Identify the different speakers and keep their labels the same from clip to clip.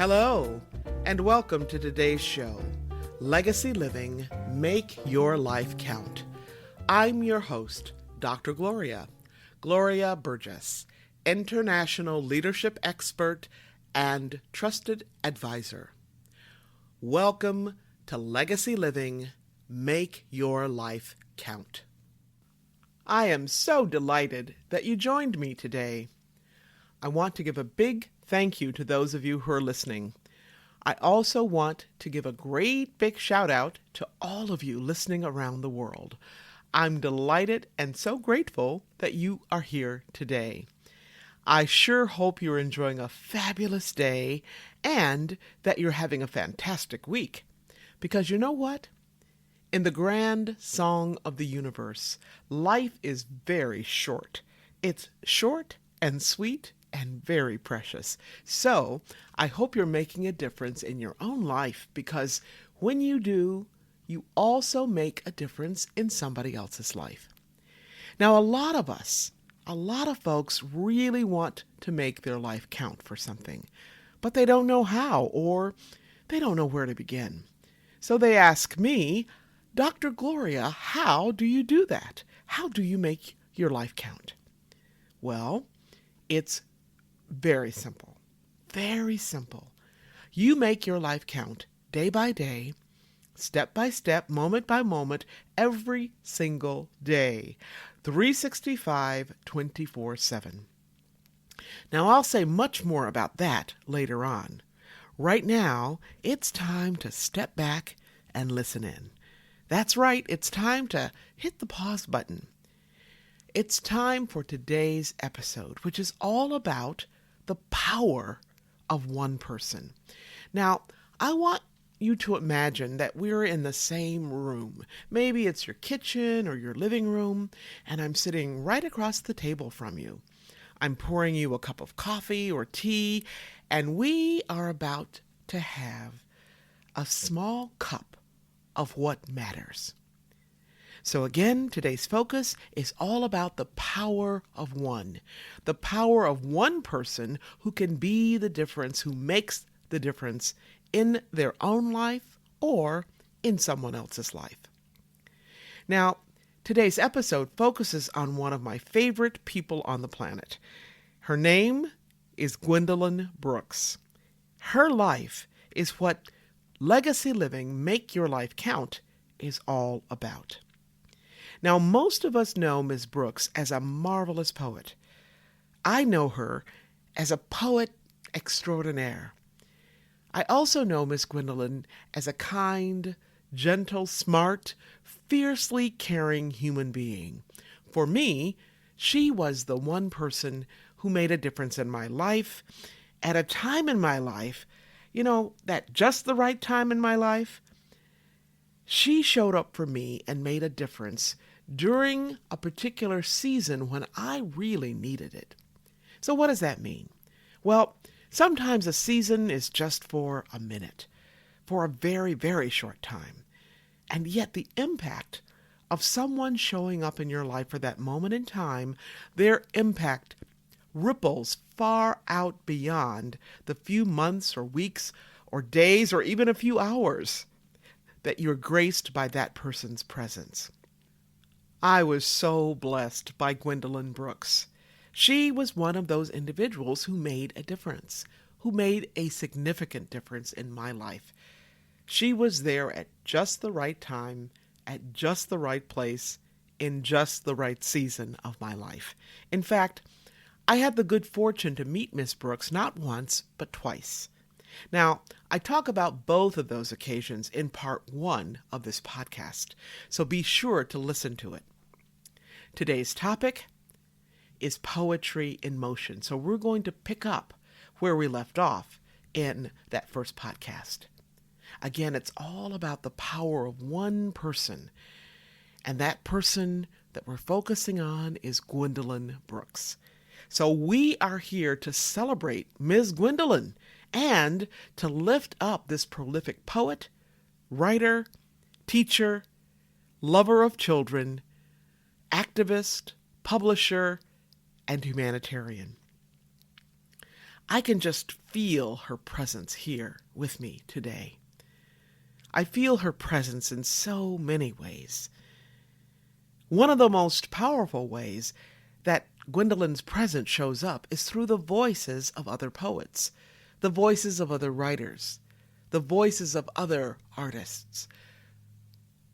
Speaker 1: Hello, and welcome to today's show, Legacy Living, Make Your Life Count. I'm your host, Dr. Gloria Burgess, international leadership expert and trusted advisor. Welcome to Legacy Living, Make Your Life Count. I am so delighted that you joined me today. I want to give a big thank you to those of you who are listening. I also want to give a great big shout out to all of you listening around the world. I'm delighted and so grateful that you are here today. I sure hope you're enjoying a fabulous day and that you're having a fantastic week. Because you know what? In the grand song of the universe, life is very short. It's short and sweet and very precious. So I hope you're making a difference in your own life, because when you do, you also make a difference in somebody else's life. Now, a lot of folks really want to make their life count for something, but they don't know how, or they don't know where to begin. So they ask me, Dr. Gloria, how do you do that? How do you make your life count? Well, it's very simple. Very simple. You make your life count day by day, step by step, moment by moment, every single day. 365, 24/7. Now, I'll say much more about that later on. Right now, it's time to step back and listen in. That's right, it's time to hit the pause button. It's time for today's episode, which is all about the power of one person. Now, I want you to imagine that we're in the same room. Maybe it's your kitchen or your living room, and I'm sitting right across the table from you. I'm pouring you a cup of coffee or tea, and we are about to have a small cup of what matters. So again, today's focus is all about the power of one. The power of one person who can be the difference, who makes the difference in their own life or in someone else's life. Now, today's episode focuses on one of my favorite people on the planet. Her name is Gwendolyn Brooks. Her life is what Legacy Living, Make Your Life Count is all about. Now, most of us know Ms. Brooks as a marvelous poet. I know her as a poet extraordinaire. I also know Miss Gwendolyn as a kind, gentle, smart, fiercely caring human being. For me, she was the one person who made a difference in my life, at a time in my life, that just the right time in my life. She showed up for me and made a difference during a particular season when I really needed it. So what does that mean? Well, sometimes a season is just for a minute, for a very, very short time. And yet the impact of someone showing up in your life for that moment in time, their impact ripples far out beyond the few months or weeks or days or even a few hours that you're graced by that person's presence. I was so blessed by Gwendolyn Brooks. She was one of those individuals who made a difference, who made a significant difference in my life. She was there at just the right time, at just the right place, in just the right season of my life. In fact, I had the good fortune to meet Miss Brooks not once, but twice. Now, I talk about both of those occasions in part 1 of this podcast, so be sure to listen to it. Today's topic is poetry in motion, so we're going to pick up where we left off in that first podcast. Again, it's all about the power of one person, and that person that we're focusing on is Gwendolyn Brooks. So we are here to celebrate Ms. Gwendolyn and to lift up this prolific poet, writer, teacher, lover of children, activist, publisher, and humanitarian. I can just feel her presence here with me today. I feel her presence in so many ways. One of the most powerful ways that Gwendolyn's presence shows up is through the voices of other poets, the voices of other writers, the voices of other artists.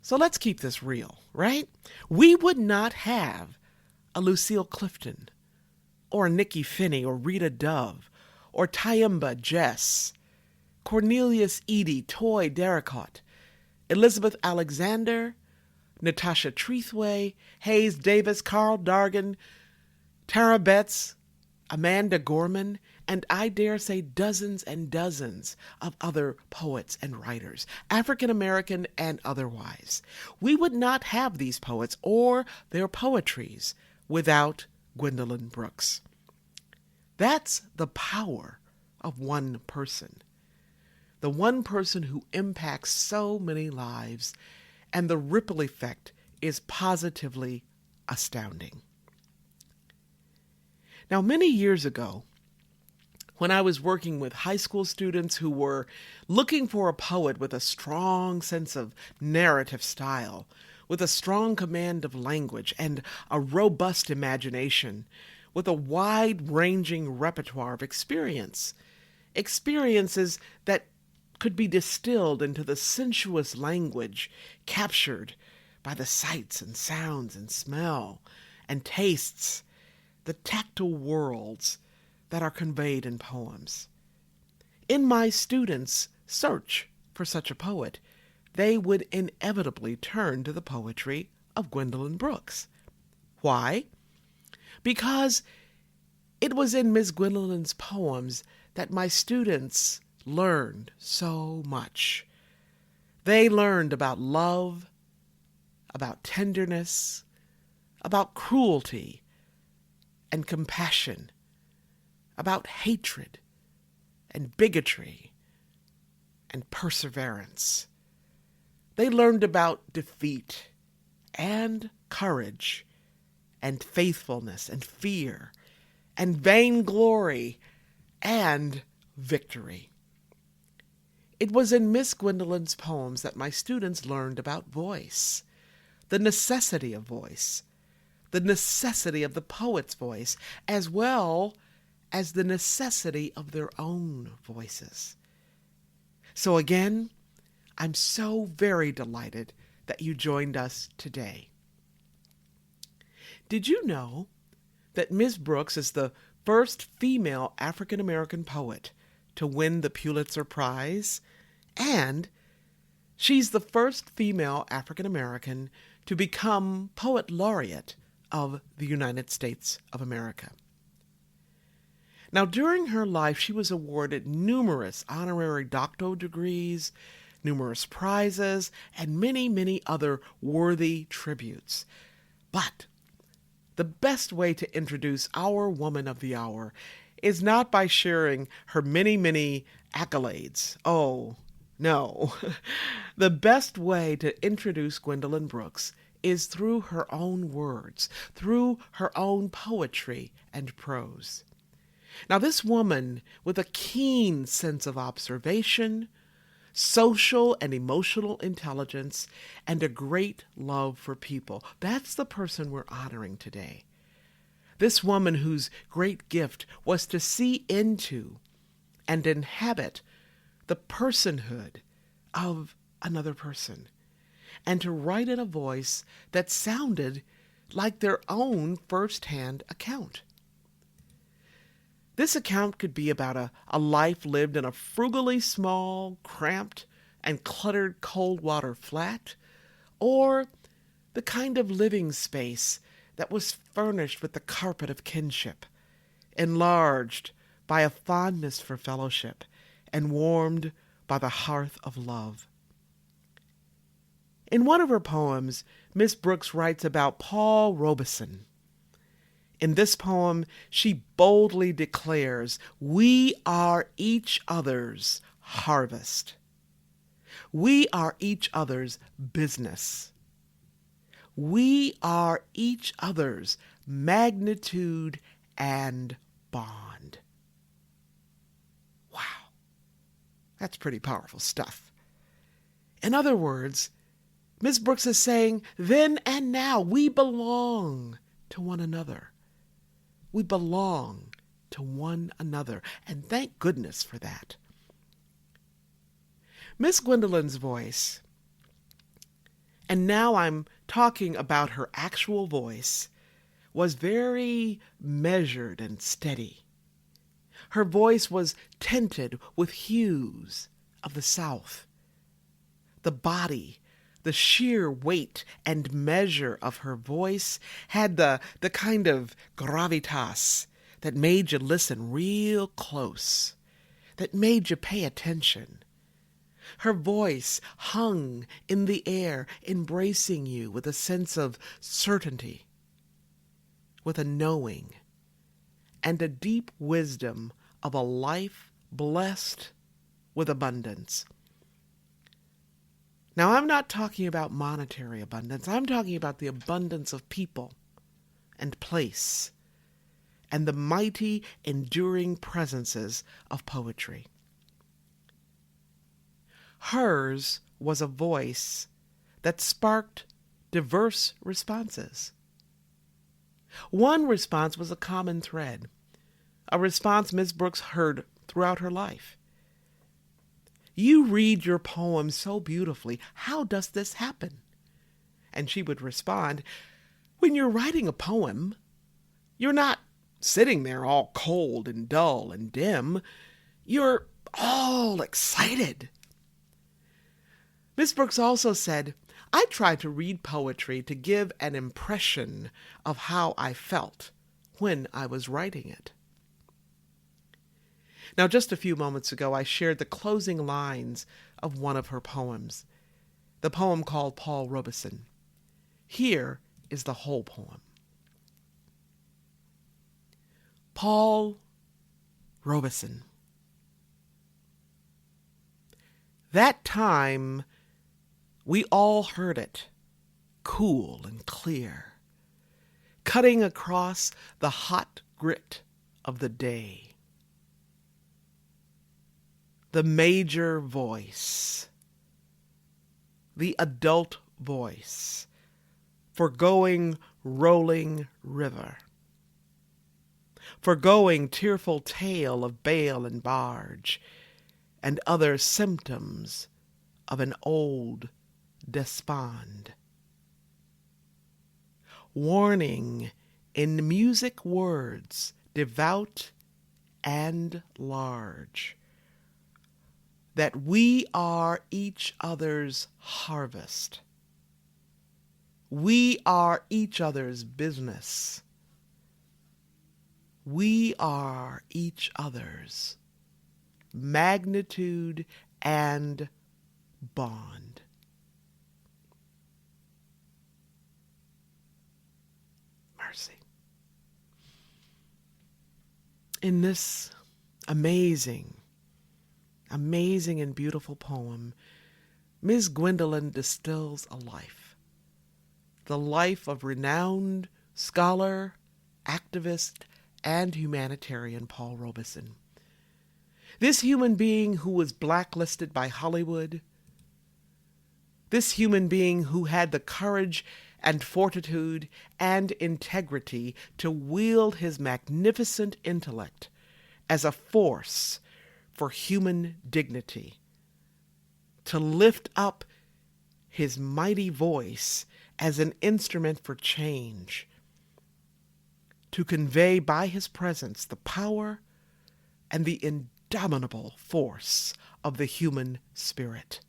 Speaker 1: So let's keep this real, right? We would not have a Lucille Clifton, or a Nikki Finney, or Rita Dove, or Tyemba Jess, Cornelius Eady, Toy Derricott, Elizabeth Alexander, Natasha Trethway, Hayes Davis, Carl Dargan, Tara Betts, Amanda Gorman, and I dare say dozens and dozens of other poets and writers, African American and otherwise. We would not have these poets or their poetries without Gwendolyn Brooks. That's the power of one person. The one person who impacts so many lives, and the ripple effect is positively astounding. Now, many years ago, when I was working with high school students who were looking for a poet with a strong sense of narrative style, with a strong command of language and a robust imagination, with a wide-ranging repertoire of experiences that could be distilled into the sensuous language captured by the sights and sounds and smell and tastes, the tactile worlds that are conveyed in poems. In my students' search for such a poet, they would inevitably turn to the poetry of Gwendolyn Brooks. Why? Because it was in Miss Gwendolyn's poems that my students learned so much. They learned about love, about tenderness, about cruelty and compassion, about hatred and bigotry and perseverance. They learned about defeat and courage and faithfulness and fear and vainglory and victory. It was in Miss Gwendolyn's poems that my students learned about voice, the necessity of voice, the necessity of the poet's voice, as well as the necessity of their own voices. So again, I'm so very delighted that you joined us today. Did you know that Ms. Brooks is the first female African American poet to win the Pulitzer Prize, and she's the first female African American to become Poet Laureate of the United States of America? Now, during her life, she was awarded numerous honorary doctoral degrees, numerous prizes, and many, many other worthy tributes. But the best way to introduce our woman of the hour is not by sharing her many, many accolades. Oh, no. The best way to introduce Gwendolyn Brooks is through her own words, through her own poetry and prose. Now, this woman with a keen sense of observation, social and emotional intelligence, and a great love for people, that's the person we're honoring today. This woman whose great gift was to see into and inhabit the personhood of another person, and to write in a voice that sounded like their own first-hand account. This account could be about a life lived in a frugally small, cramped, and cluttered cold water flat, or the kind of living space that was furnished with the carpet of kinship, enlarged by a fondness for fellowship, and warmed by the hearth of love. In one of her poems, Miss Brooks writes about Paul Robeson. In this poem, she boldly declares, "We are each other's harvest. We are each other's business. We are each other's magnitude and bond." That's pretty powerful stuff. In other words, Ms. Brooks is saying, then and now, we belong to one another. We belong to one another, and thank goodness for that. Miss Gwendolyn's voice, and now I'm talking about her actual voice, was very measured and steady. Her voice was tinted with hues of the South. The body, the sheer weight and measure of her voice had the kind of gravitas that made you listen real close, that made you pay attention. Her voice hung in the air, embracing you with a sense of certainty, with a knowing, and a deep wisdom of a life blessed with abundance. Now, I'm not talking about monetary abundance. I'm talking about the abundance of people and place and the mighty, enduring presences of poetry. Hers was a voice that sparked diverse responses. One response was a common thread, a response Ms. Brooks heard throughout her life. You read your poem so beautifully. How does this happen? And she would respond, when you're writing a poem, you're not sitting there all cold and dull and dim. You're all excited. Miss Brooks also said, I try to read poetry to give an impression of how I felt when I was writing it. Now, just a few moments ago, I shared the closing lines of one of her poems, the poem called Paul Robeson. Here is the whole poem. Paul Robeson. That time, we all heard it, cool and clear, cutting across the hot grit of the day. The major voice, the adult voice, foregoing rolling river, foregoing tearful tale of bale and barge, and other symptoms of an old despond. Warning in music words devout and large, that we are each other's harvest. We are each other's business. We are each other's magnitude and bond. Mercy. In this amazing and beautiful poem, Ms. Gwendolyn distills a life, the life of renowned scholar, activist, and humanitarian Paul Robeson. This human being who was blacklisted by Hollywood, this human being who had the courage and fortitude and integrity to wield his magnificent intellect as a force for human dignity, to lift up his mighty voice as an instrument for change, to convey by his presence the power and the indomitable force of the human spirit.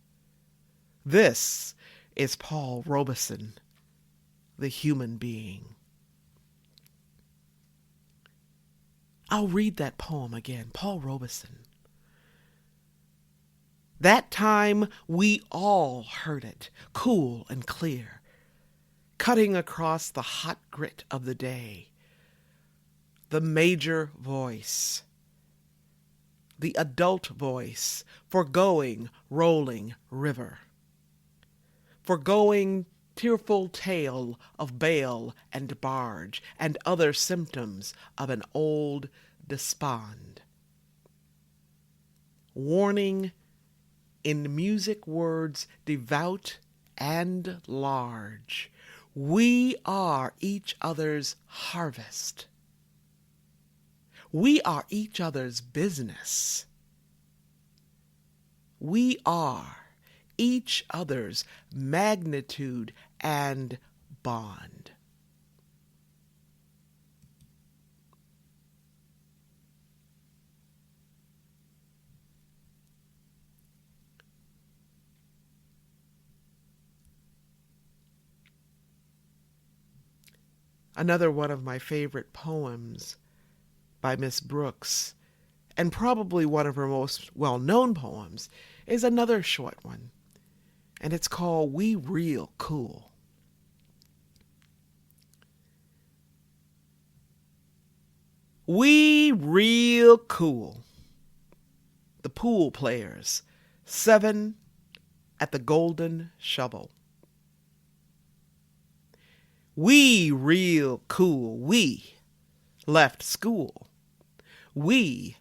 Speaker 1: This is Paul Robeson, the human being. I'll read that poem again, Paul Robeson. That time we all heard it, cool and clear, cutting across the hot grit of the day. The major voice, the adult voice, foregoing rolling river, foregoing tearful tale of bale and barge, and other symptoms of an old despond. Warning in music words devout and large. We are each other's harvest. We are each other's business. We are each other's magnitude and bond. Another one of my favorite poems by Miss Brooks, and probably one of her most well-known poems, is another short one, and it's called We Real Cool. We real cool. The pool players, 7 at the Golden Shovel. We real cool. We left school. We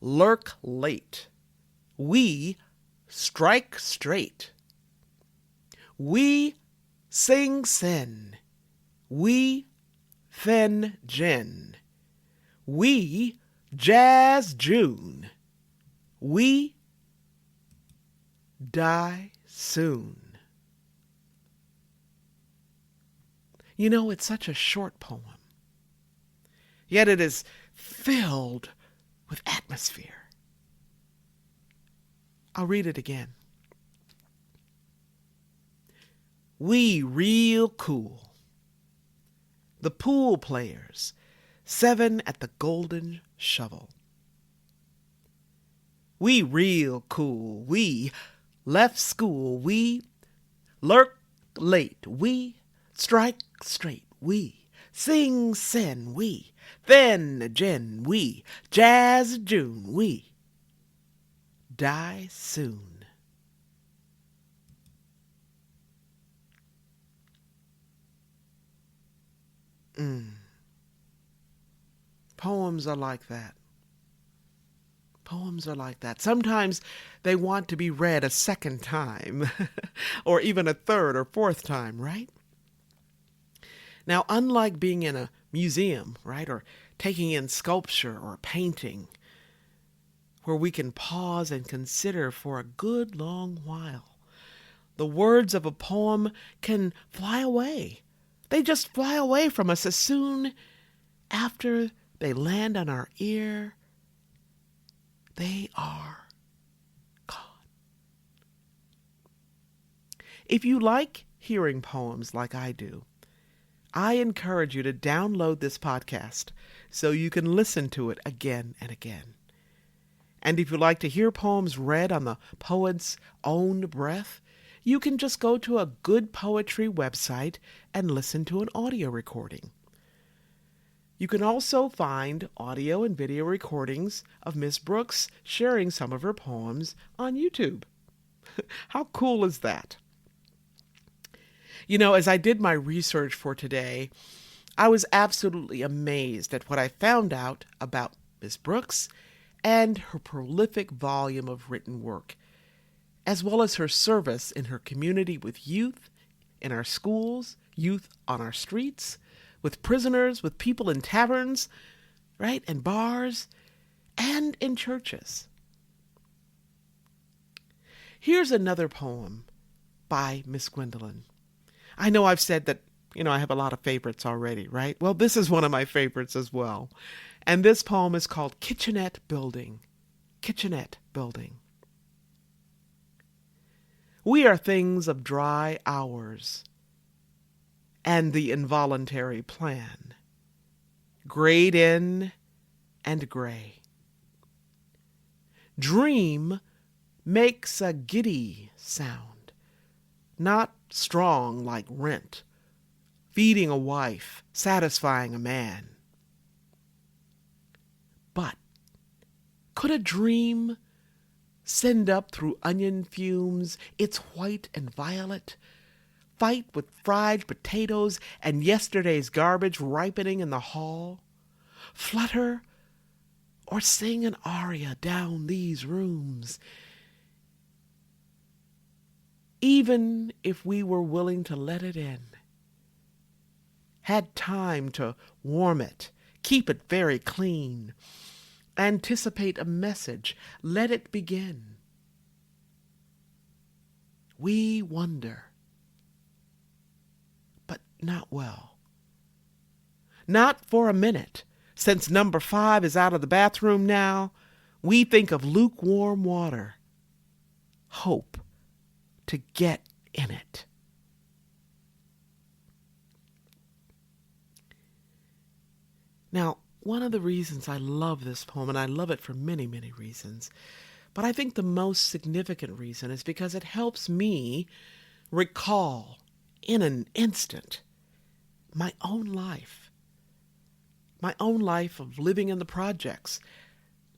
Speaker 1: lurk late. We strike straight. We sing sin. We thin gin. We jazz June. We die soon. You know, it's such a short poem, yet it is filled with atmosphere. I'll read it again. We real cool. The pool players, 7 at the Golden Shovel. We real cool. We left school. We lurk late. We strike straight. We sing sin. We thin gin. We jazz June. We die soon. Poems are like that. Poems are like that. Sometimes they want to be read a second time, or even a third or fourth time, right? Now, unlike being in a museum, right, or taking in sculpture or painting, where we can pause and consider for a good long while, the words of a poem can fly away. They just fly away from us as soon after they land on our ear. They are gone. If you like hearing poems like I do, I encourage you to download this podcast so you can listen to it again and again. And if you like to hear poems read on the poet's own breath, you can just go to a good poetry website and listen to an audio recording. You can also find audio and video recordings of Miss Brooks sharing some of her poems on YouTube. How cool is that? You know, as I did my research for today, I was absolutely amazed at what I found out about Miss Brooks and her prolific volume of written work, as well as her service in her community with youth in our schools, youth on our streets, with prisoners, with people in taverns, right, and bars, and in churches. Here's another poem by Miss Gwendolyn. I know I've said that, I have a lot of favorites already, right? Well, this is one of my favorites as well. And this poem is called Kitchenette Building. Kitchenette Building. We are things of dry hours and the involuntary plan, grayed in and gray. Dream makes a giddy sound, not strong like rent, feeding a wife, satisfying a man. But could a dream send up through onion fumes its white and violet, fight with fried potatoes and yesterday's garbage ripening in the hall, flutter or sing an aria down these rooms even if we were willing to let it in, had time to warm it, keep it very clean, anticipate a message, let it begin. We wonder, but not well. Not for a minute. Since number 5 is out of the bathroom now, we think of lukewarm water, hope to get in it. Now, one of the reasons I love this poem, and I love it for many, many reasons, but I think the most significant reason is because it helps me recall in an instant my own life of living in the projects.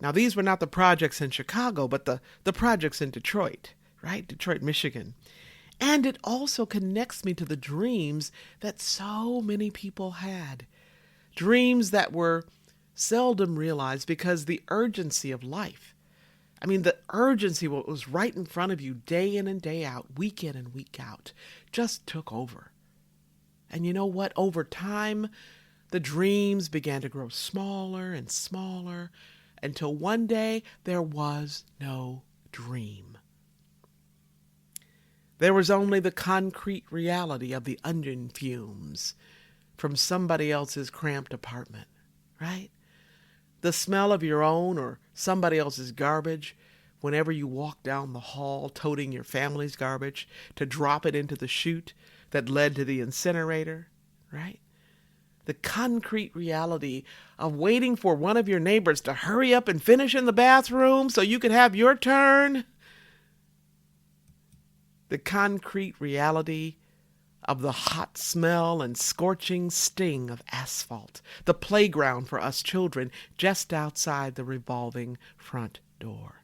Speaker 1: Now, these were not the projects in Chicago, but the projects in Detroit, right? Detroit, Michigan. And it also connects me to the dreams that so many people had. Dreams that were seldom realized because the urgency of life, the urgency what was right in front of you day in and day out, week in and week out, just took over. And you know what? Over time, the dreams began to grow smaller and smaller until one day there was no dream. There was only the concrete reality of the onion fumes from somebody else's cramped apartment, right? The smell of your own or somebody else's garbage whenever you walk down the hall toting your family's garbage to drop it into the chute that led to the incinerator, right? The concrete reality of waiting for one of your neighbors to hurry up and finish in the bathroom so you could have your turn. The concrete reality of the hot smell and scorching sting of asphalt, the playground for us children just outside the revolving front door.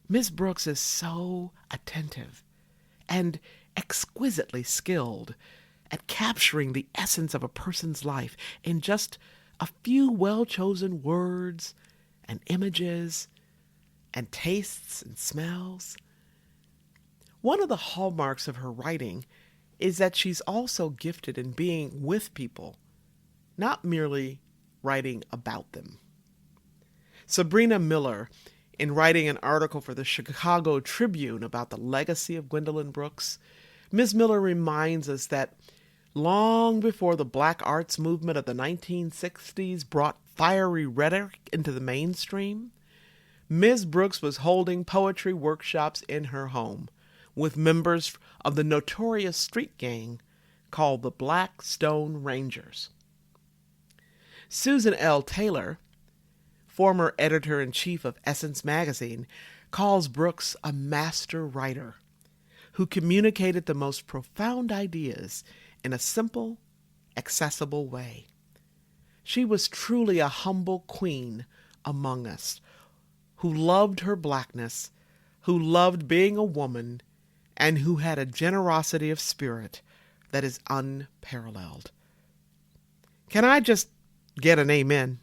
Speaker 1: Miss Brooks is so attentive and exquisitely skilled at capturing the essence of a person's life in just a few well-chosen words and images and tastes and smells. One of the hallmarks of her writing is that she's also gifted in being with people, not merely writing about them. Sabrina Miller, in writing an article for the Chicago Tribune about the legacy of Gwendolyn Brooks, Ms. Miller reminds us that long before the Black arts movement of the 1960s brought fiery rhetoric into the mainstream, Ms. Brooks was holding poetry workshops in her home with members of the notorious street gang called the Black Stone Rangers. Susan L. Taylor, former editor-in-chief of Essence magazine, calls Brooks a master writer who communicated the most profound ideas in a simple, accessible way. She was truly a humble queen among us, who loved her blackness, who loved being a woman, and who had a generosity of spirit that is unparalleled. Can I just get an amen?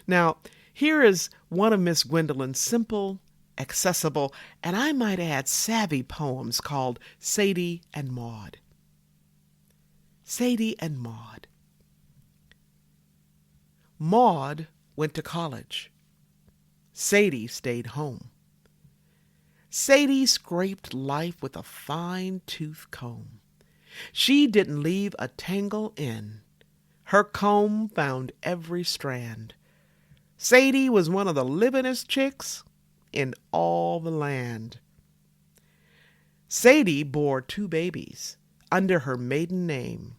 Speaker 1: Now, here is one of Miss Gwendolyn's simple, accessible, and I might add savvy poems called Sadie and Maud. Sadie and Maud. Maud went to college. Sadie stayed home. Sadie scraped life with a fine-tooth comb. She didn't leave a tangle in. Her comb found every strand. Sadie was one of the livingest chicks in all the land. Sadie bore 2 babies under her maiden name.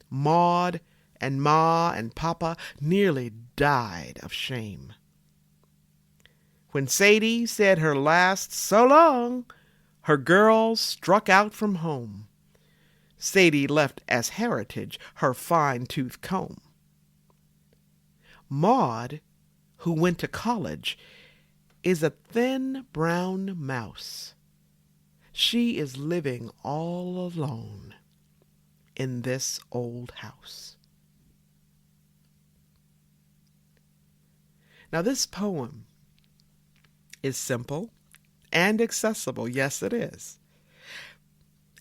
Speaker 1: Maud and Ma and Papa nearly died of shame. When Sadie said her last so long, her girls struck out from home. Sadie left as heritage her fine-tooth comb. Maud, who went to college, is a thin brown mouse. She is living all alone in this old house. Now, this poem is simple and accessible. Yes, it is.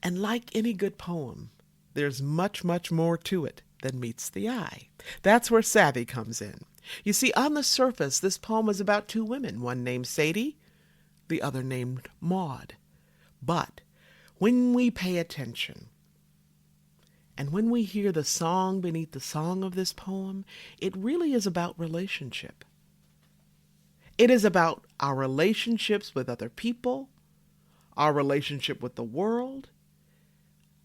Speaker 1: And like any good poem, there's much, much more to it than meets the eye. That's where savvy comes in. You see, on the surface, this poem is about two women, one named Sadie, the other named Maud. But when we pay attention, and when we hear the song beneath the song of this poem, it really is about relationship. It is about our relationships with other people, our relationship with the world,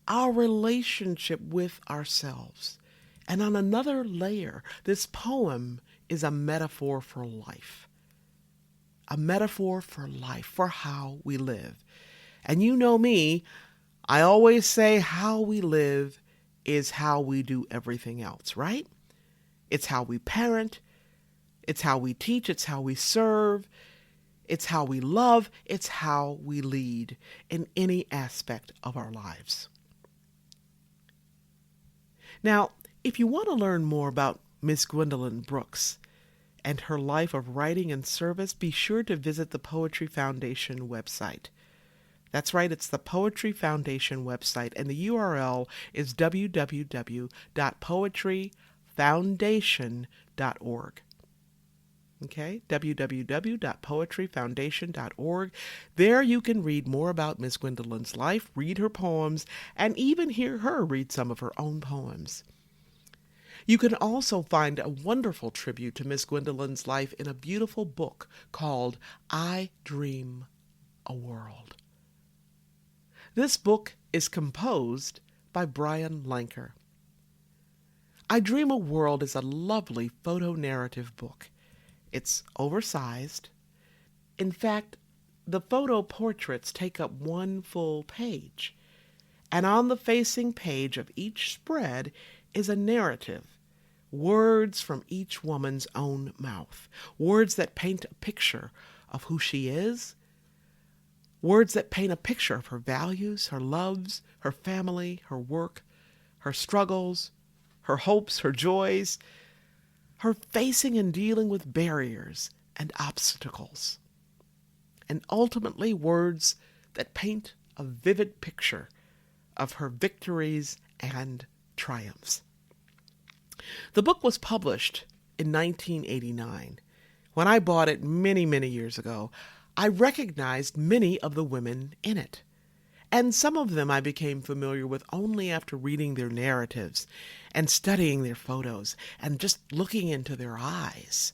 Speaker 1: our relationship with ourselves. And on another layer, this poem is a metaphor for life. A metaphor for life, for how we live. And you know me, I always say how we live is how we do everything else, right? It's how we parent, it's how we teach, it's how we serve, it's how we love, it's how we lead in any aspect of our lives. Now, if you want to learn more about Miss Gwendolyn Brooks and her life of writing and service, be sure to visit the Poetry Foundation website. That's right, it's the Poetry Foundation website, and the URL is www.poetryfoundation.org. Okay, www.poetryfoundation.org. There you can read more about Miss Gwendolyn's life, read her poems, and even hear her read some of her own poems. You can also find a wonderful tribute to Miss Gwendolyn's life in a beautiful book called I Dream a World. This book is composed by Brian Lanker. I Dream a World is a lovely photo-narrative book. It's oversized. In fact, the photo portraits take up one full page. And on the facing page of each spread is a narrative, words from each woman's own mouth, words that paint a picture of who she is, words that paint a picture of her values, her loves, her family, her work, her struggles, her hopes, her joys, her facing and dealing with barriers and obstacles, and ultimately words that paint a vivid picture of her victories and triumphs. The book was published in 1989. When I bought it many, many years ago, I recognized many of the women in it. And some of them I became familiar with only after reading their narratives and studying their photos and just looking into their eyes.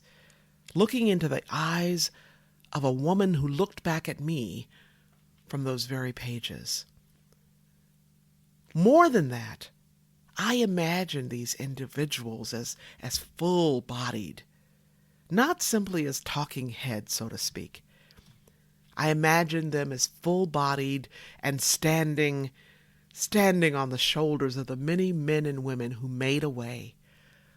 Speaker 1: Looking into the eyes of a woman who looked back at me from those very pages. More than that, I imagined these individuals as full-bodied, not simply as talking heads, so to speak. I imagined them as full-bodied and standing on the shoulders of the many men and women who made a way,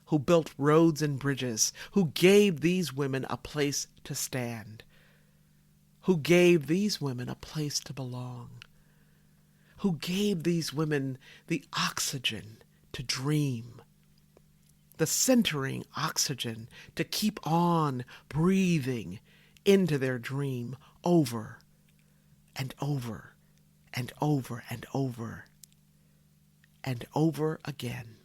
Speaker 1: who built roads and bridges, who gave these women a place to stand, who gave these women a place to belong, who gave these women the oxygen to dream, the centering oxygen to keep on breathing into their dream over and over and over and over and over again.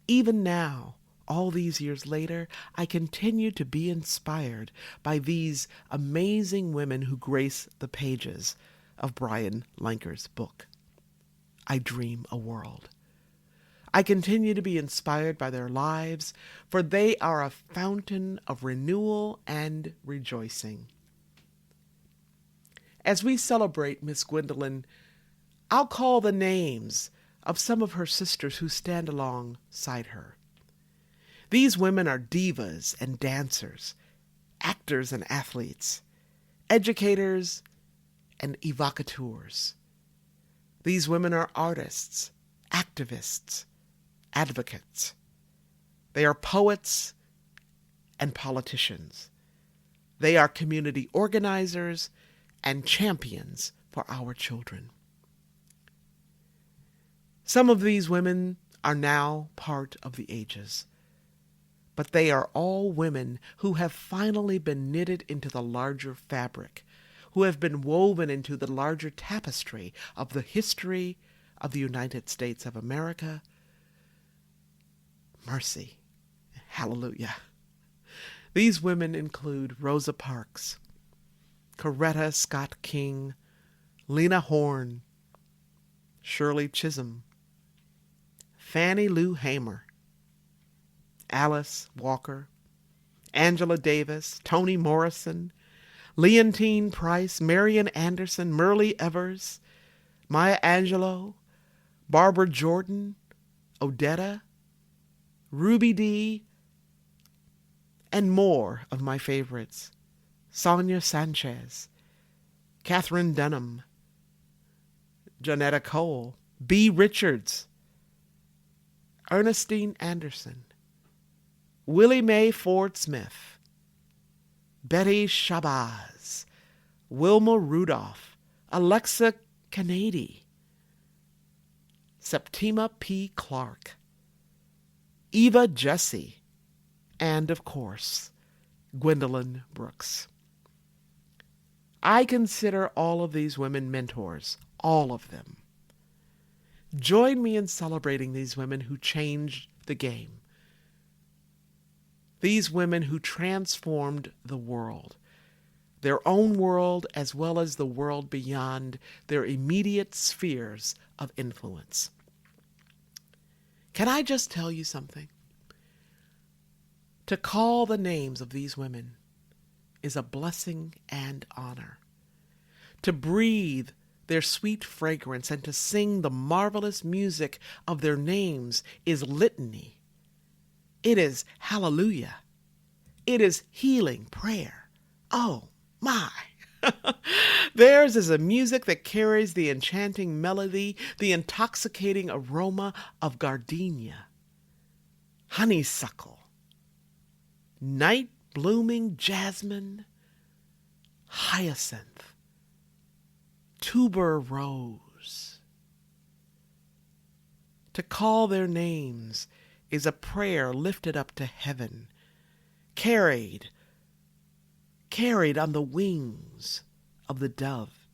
Speaker 1: Even now, all these years later, I continue to be inspired by these amazing women who grace the pages of Brian Lanker's book, I Dream a World. I continue to be inspired by their lives, for they are a fountain of renewal and rejoicing. As we celebrate Miss Gwendolyn, I'll call the names of some of her sisters who stand alongside her. These women are divas and dancers, actors and athletes, educators and evocateurs. These women are artists, activists, advocates. They are poets and politicians. They are community organizers and champions for our children. Some of these women are now part of the ages, but they are all women who have finally been knitted into the larger fabric, who have been woven into the larger tapestry of the history of the United States of America. Mercy. Hallelujah. These women include Rosa Parks, Coretta Scott King, Lena Horne, Shirley Chisholm, Fannie Lou Hamer, Alice Walker, Angela Davis, Toni Morrison, Leontine Price, Marian Anderson, Myrlie Evers, Maya Angelou, Barbara Jordan, Odetta, Ruby Dee, and more of my favorites. Sonia Sanchez, Catherine Dunham, Janetta Cole, B. Richards, Ernestine Anderson, Willie Mae Ford Smith, Betty Shabazz, Wilma Rudolph, Alexa Kennedy, Septima P. Clark, Eva Jesse, and, of course, Gwendolyn Brooks. I consider all of these women mentors, all of them. Join me in celebrating these women who changed the game. These women who transformed the world, their own world as well as the world beyond their immediate spheres of influence. Can I just tell you something? To call the names of these women is a blessing and honor. To breathe their sweet fragrance and to sing the marvelous music of their names is litany. It is hallelujah. It is healing prayer. Oh, my. Theirs is a music that carries the enchanting melody, the intoxicating aroma of gardenia, honeysuckle, night-blooming jasmine, hyacinth, tuber rose. To call their names is a prayer lifted up to heaven, carried on the wings of the dove.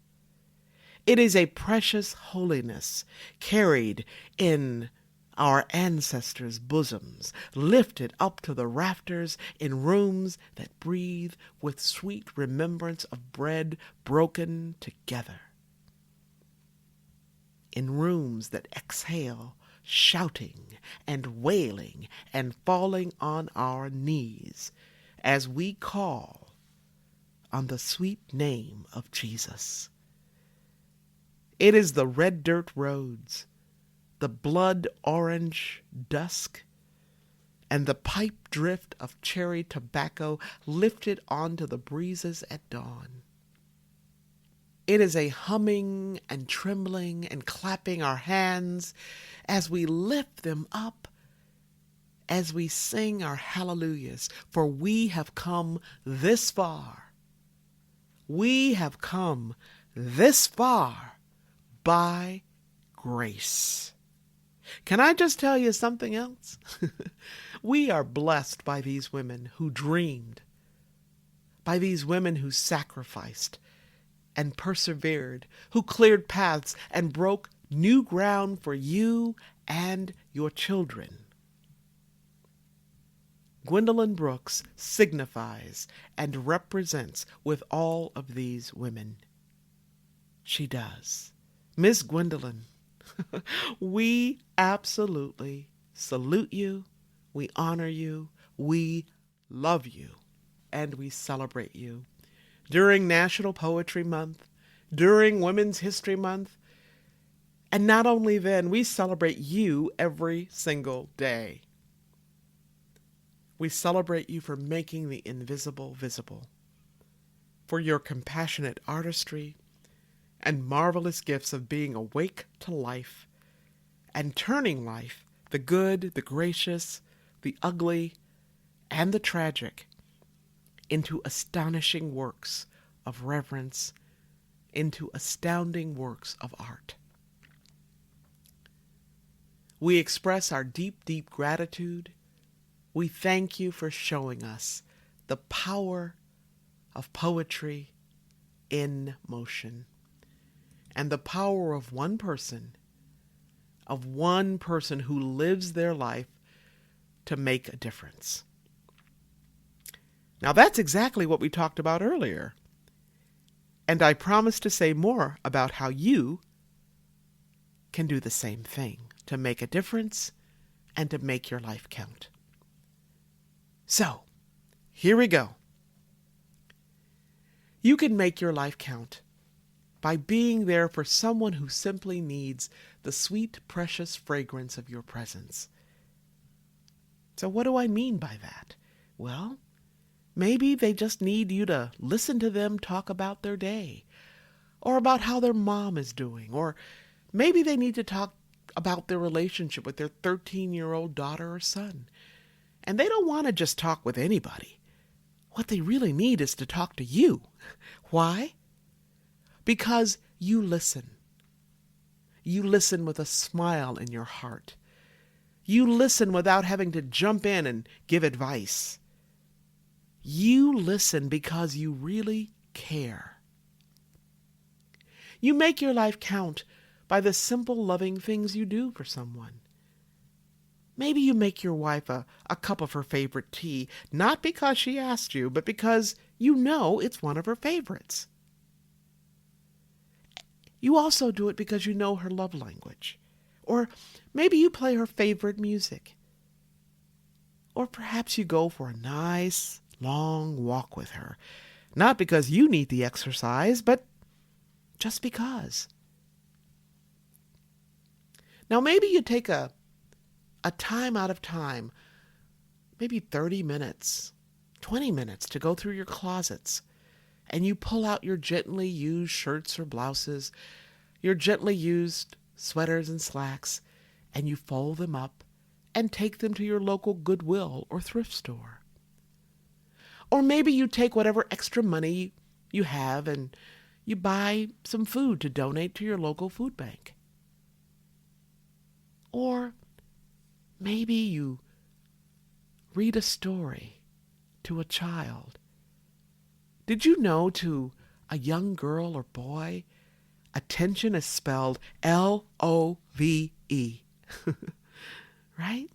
Speaker 1: It is a precious holiness carried in our ancestors' bosoms, lifted up to the rafters in rooms that breathe with sweet remembrance of bread broken together. In rooms that exhale shouting and wailing and falling on our knees as we call on the sweet name of Jesus. It is the red dirt roads, the blood orange dusk, and the pipe drift of cherry tobacco lifted onto the breezes at dawn. It is a humming and trembling and clapping our hands as we lift them up, as we sing our hallelujahs, for we have come this far. We have come this far by grace. Can I just tell you something else? We are blessed by these women who dreamed, by these women who sacrificed and persevered, who cleared paths and broke new ground for you and your children. Gwendolyn Brooks signifies and represents with all of these women. She does. Miss Gwendolyn, we absolutely salute you, we honor you, we love you, and we celebrate you. During National Poetry Month, during Women's History Month, and not only then, we celebrate you every single day. We celebrate you for making the invisible visible, for your compassionate artistry and marvelous gifts of being awake to life and turning life, the good, the gracious, the ugly, and the tragic, into astonishing works of reverence, into astounding works of art. We express our deep, deep gratitude we thank you for showing us the power of poetry in motion and the power of one person who lives their life to make a difference. Now that's exactly what we talked about earlier. And I promise to say more about how you can do the same thing to make a difference and to make your life count. So, here we go. You can make your life count by being there for someone who simply needs the sweet, precious fragrance of your presence. So what do I mean by that? Well, maybe they just need you to listen to them talk about their day, or about how their mom is doing, or maybe they need to talk about their relationship with their 13-year-old daughter or son. And they don't want to just talk with anybody. What they really need is to talk to you. Why? Because you listen. You listen with a smile in your heart. You listen without having to jump in and give advice. You listen because you really care. You make your life count by the simple, loving things you do for someone. Maybe you make your wife a cup of her favorite tea, not because she asked you, but because you know it's one of her favorites. You also do it because you know her love language. Or maybe you play her favorite music. Or perhaps you go for a nice, long walk with her, not because you need the exercise, but just because. Now maybe you take a time out of time, maybe 30 minutes, 20 minutes to go through your closets, and you pull out your gently used shirts or blouses, your gently used sweaters and slacks, and you fold them up and take them to your local Goodwill or thrift store. Or maybe you take whatever extra money you have and you buy some food to donate to your local food bank. Or maybe you read a story to a child. Did you know to a young girl or boy, attention is spelled L-O-V-E, right?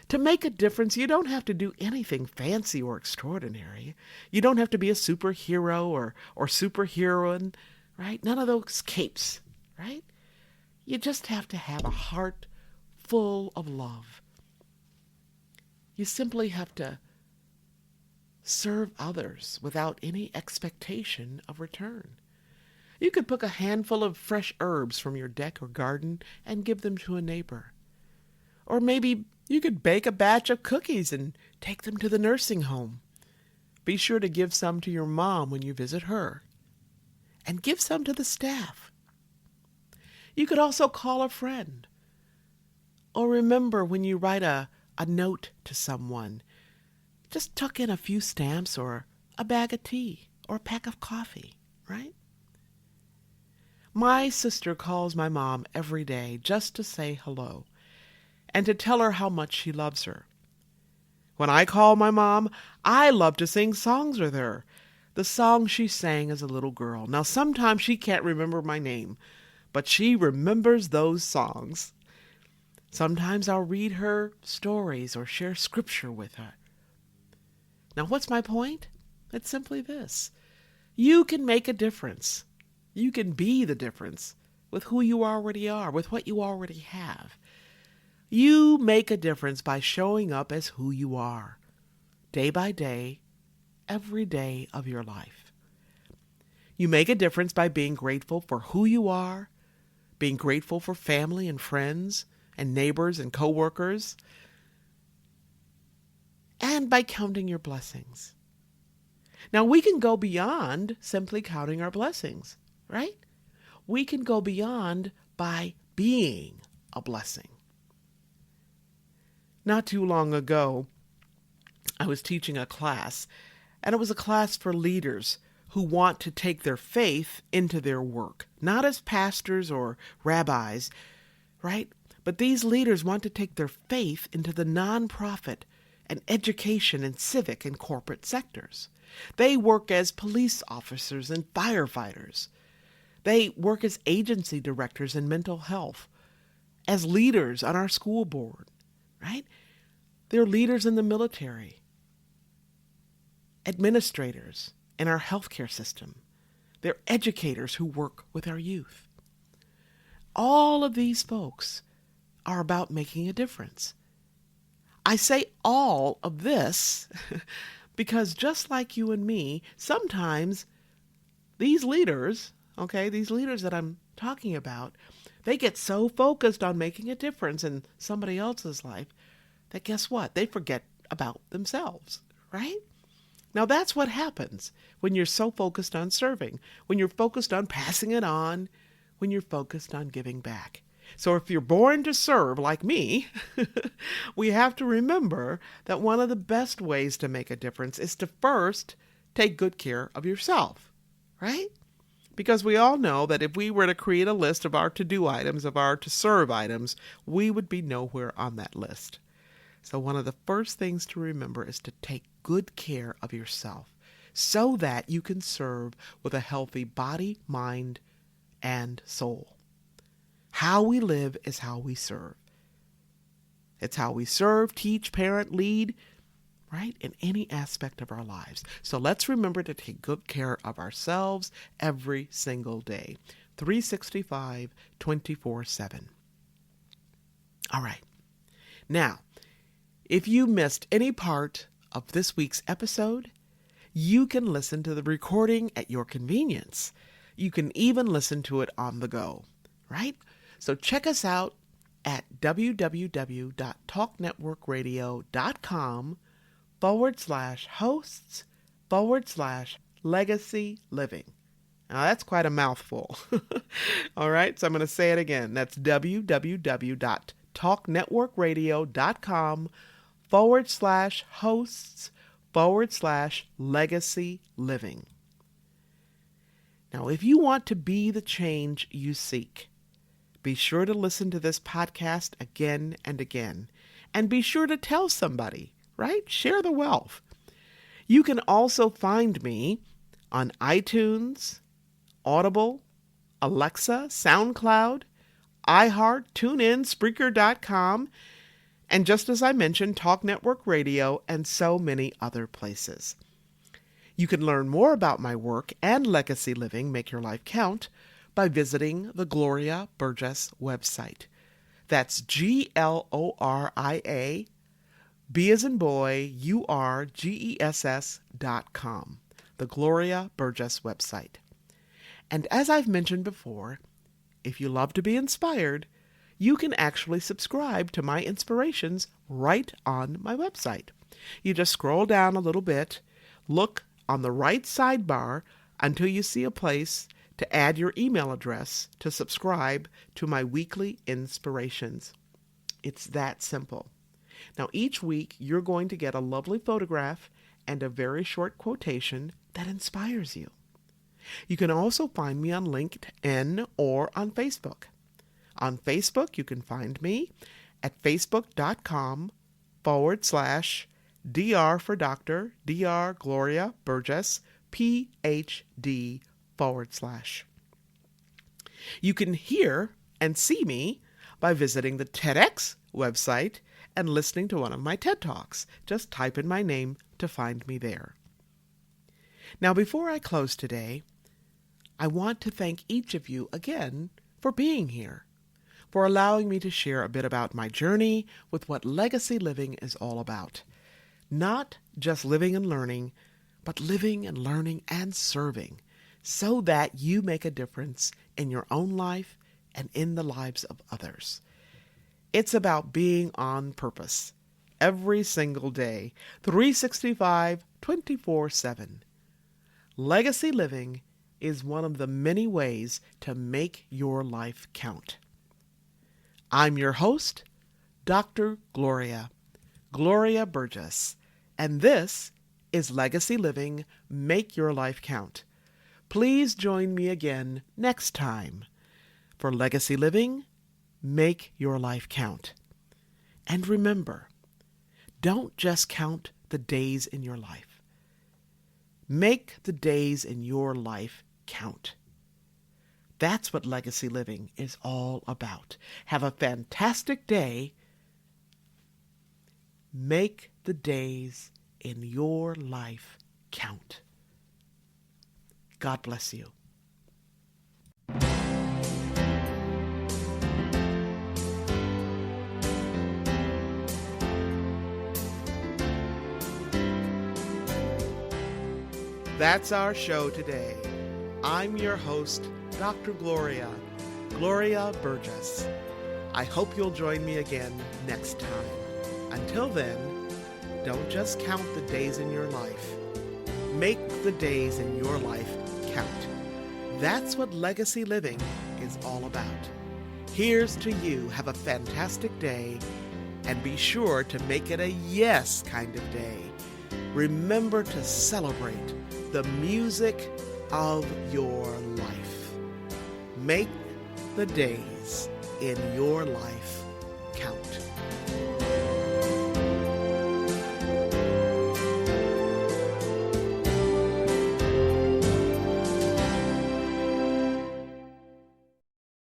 Speaker 1: To make a difference, you don't have to do anything fancy or extraordinary. You don't have to be a superhero or superheroine, right? None of those capes, right? You just have to have a heart full of love. You simply have to serve others without any expectation of return. You could pick a handful of fresh herbs from your deck or garden and give them to a neighbor. Or maybe you could bake a batch of cookies and take them to the nursing home. Be sure to give some to your mom when you visit her. And give some to the staff. You could also call a friend. Or remember when you write a note to someone, just tuck in a few stamps or a bag of tea or a pack of coffee, right? My sister calls my mom every day just to say hello and to tell her how much she loves her. When I call my mom, I love to sing songs with her, the songs she sang as a little girl. Now, sometimes she can't remember my name, but she remembers those songs. Sometimes I'll read her stories or share scripture with her. Now, what's my point? It's simply this. You can make a difference. You can be the difference with who you already are, with what you already have. You make a difference by showing up as who you are, day by day, every day of your life. You make a difference by being grateful for who you are, being grateful for family and friends and neighbors and coworkers, and by counting your blessings. Now, we can go beyond simply counting our blessings, right? We can go beyond by being a blessing. Not too long ago, I was teaching a class, and it was a class for leaders who want to take their faith into their work, not as pastors or rabbis, right? But these leaders want to take their faith into the nonprofit and education and civic and corporate sectors. They work as police officers and firefighters. They work as agency directors in mental health, as leaders on our school board, right? They're leaders in the military, administrators in our healthcare system. They're educators who work with our youth. All of these folks are about making a difference. I say all of this because just like you and me, sometimes these leaders, these leaders that I'm talking about, they get so focused on making a difference in somebody else's life that guess what? They forget about themselves, right? Now that's what happens when you're so focused on serving, when you're focused on passing it on, when you're focused on giving back. So if you're born to serve like me, we have to remember that one of the best ways to make a difference is to first take good care of yourself, right? Because we all know that if we were to create a list of our to-do items, of our to-serve items, we would be nowhere on that list. So one of the first things to remember is to take good care of yourself so that you can serve with a healthy body, mind, and soul. How we live is how we serve. It's how we serve, teach, parent, lead, right? In any aspect of our lives. So let's remember to take good care of ourselves every single day. 365, 24/7. All right. Now, if you missed any part of this week's episode, you can listen to the recording at your convenience. You can even listen to it on the go, right? So check us out at www.talknetworkradio.com/hosts/legacy living. Now that's quite a mouthful. All right, so I'm going to say it again. That's www.talknetworkradio.com/hosts/legacy living. Now, if you want to be the change you seek, be sure to listen to this podcast again and again. And be sure to tell somebody, right? Share the wealth. You can also find me on iTunes, Audible, Alexa, SoundCloud, iHeart, TuneIn, Spreaker.com, and just as I mentioned, Talk Network Radio, and so many other places. You can learn more about my work and legacy living, Make Your Life Count, by visiting the Gloria Burgess website. That's Gloria, B as in boy, URGESS.com, the Gloria Burgess website. And as I've mentioned before, if you love to be inspired, you can actually subscribe to my inspirations right on my website. You just scroll down a little bit, look on the right sidebar until you see a place to add your email address to subscribe to my weekly inspirations. It's that simple. Now, each week, you're going to get a lovely photograph and a very short quotation that inspires you. You can also find me on LinkedIn or on Facebook. On Facebook, you can find me at facebook.com/DR for Doctor, DR Gloria Burgess, PhD/. You can hear and see me by visiting the TEDx website and listening to one of my TED Talks. Just type in my name to find me there. Now, before I close today, I want to thank each of you again for being here, for allowing me to share a bit about my journey with what legacy living is all about. Not just living and learning, but living and learning and serving so that you make a difference in your own life and in the lives of others. It's about being on purpose every single day, 365, 24/7. Legacy living is one of the many ways to make your life count. I'm your host, Dr. Gloria Burgess, and this is Legacy Living, Make Your Life Count. Please join me again next time for Legacy Living, Make your life count. And remember, don't just count the days in your life. Make the days in your life count. That's what legacy living is all about. Have a fantastic day. Make the days in your life count. God bless you. That's our show today. I'm your host, Dr. Gloria Burgess. I hope you'll join me again next time. Until then, don't just count the days in your life. Make the days in your life count. That's what legacy living is all about. Here's to you. Have a fantastic day, and be sure to make it a yes kind of day. Remember to celebrate the music of your life. Make the days in your life